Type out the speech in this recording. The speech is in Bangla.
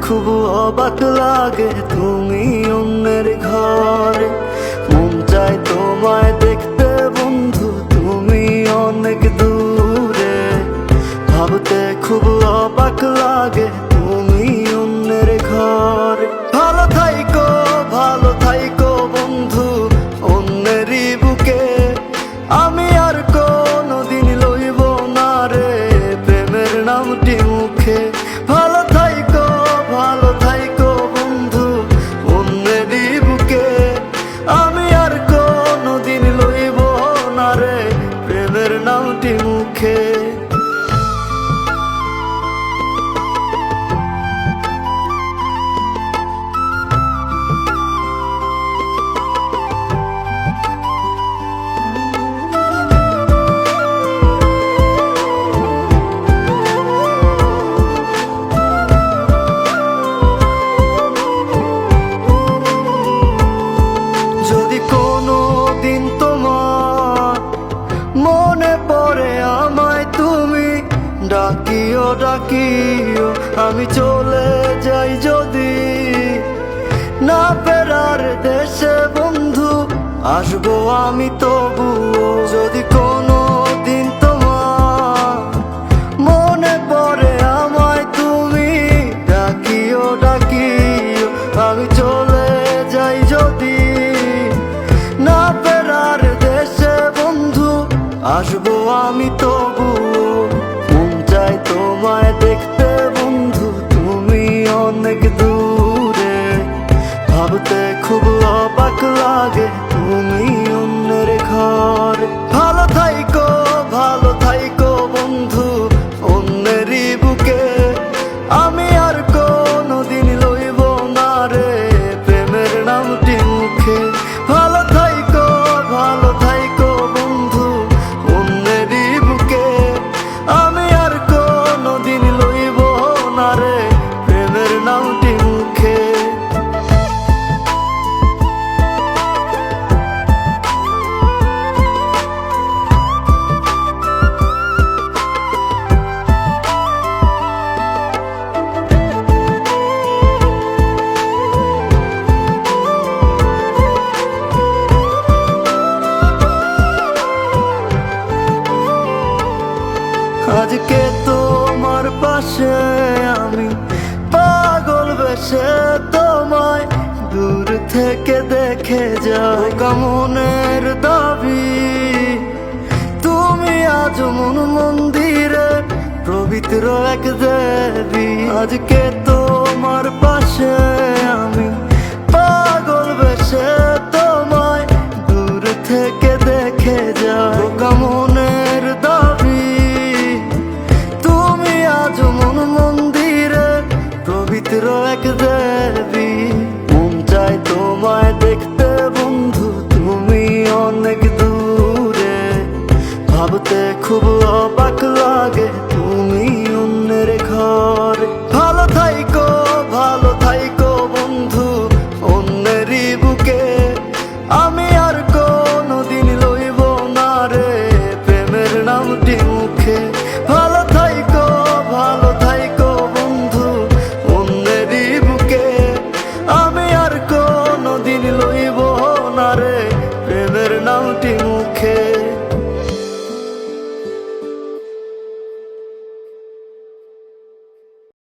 খুব অবাক লাগে তুমি অন্যের ঘরে। মন চায় তোমায় দেখতে বন্ধু, তুমি অনেক দূরে। ভাবতে খুব অবাক লাগে তুমি অন্যের ঘরে। ভালো থাইকো বন্ধু অন্যেরই বুকে। আমি আর কোনোদিন লইব না রে প্রেমের নামটি মুখে। ভালো থাইকো বন্ধু অন্যেরই বুকে। আমি আর কোনোদিন লইব না রে প্রেমের নামটি মুখে। যদি কোনো দিন তোমার মনে পড়ে আমায় তুমি ডাকিও আমি চলে যাই যদি না ফেরার দেশে বন্ধু, আসবো আমি তবুও। যদি কোনো দিন তোমার মনে পড়ে আমায় তুমি ডাকিও আমি চলে যাই যদি না ফেরার দেশে বন্ধু, আসবো আমি তবুও। মন চায় তোমায় দেখতে বন্ধু, তুমি অনেক দূরে। ভাবতে খুব অবাক লাগে তুমি অন্যের ঘরে। ভালো থাইকো বন্ধু অন্যেরই বুকে। আমি আর কোনোদিন লইব না রে প্রেমের নামটি মুখে। ভালো থাইকো বন্ধু অন্যেরই বুকে। আমি আর কোনোদিন লইব না রে প্রেমের নামটি মুখে। আজকে তোমার পাশে আমি পাগল বেশে তোমায় দূর থেকে দেখে যাই। মনের দাবি তুমি আজ মন মন্দিরে পবিত্র এক দেবী। আজকে তোমার পাশে আমি পাগল বেশে তোমায় দূর থেকে দেখে যাই। মনের দাবি তুমি আজ মন মন্দিরে পবিত্র এক দেবী। মন চায় তোমায় দেখতে বন্ধু, তুমি অনেক দূরে। ভাবতে খুব অবাক লাগে তুমি অন্যের ঘরে। ভালো থাইকো বন্ধু অন্যেরই বুকে। আমি আর কোনোদিন লইব না রে প্রেমের নামটি মুখে। ভালো থাইকো বন্ধু অন্যেরই বুকে। আমি আর কোনোদিন লইব না রে প্রেমের নামটি মুখে।